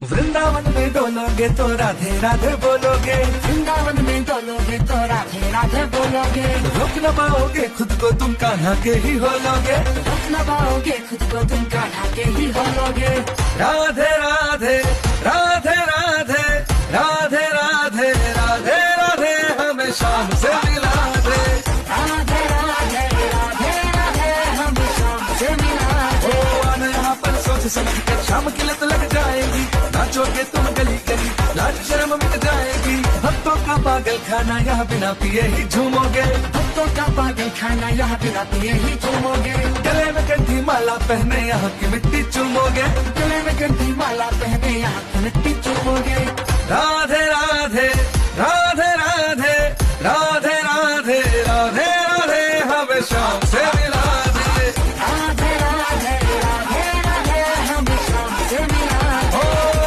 वृंदावन में डोलोगे तो राधे राधे बोलोगे, वृंदावन में डोलोगे तो राधे राधे बोलोगे। रोक न पाओगे खुद को तुम कान्हा के ही होलोगे, रोक न पाओगे खुद को तुम कान्हा के ही होलोगे। राधे राधे राधे राधे राधे राधे राधे राधे हमें शाम से मिला दे। राधे राधे राधे राधे हम शाम से मिला दे। ओ आना यहाँ पर सोच समझ कर, शाम की लत लग जाएगी, नाचोगे तुम गली गली, लाज शर्म मिट जाएगी। भक्तों का पागल खाना यहाँ बिना पिए ही झूमोगे, भक्तों का पागल खाना यहाँ बिना पिए ही झूमोगे। गले में कंठी माला पहने यहाँ की मिट्टी चूमोगे, गले में गंदी माला पहने यहाँ की मिट्टी चूमोगे।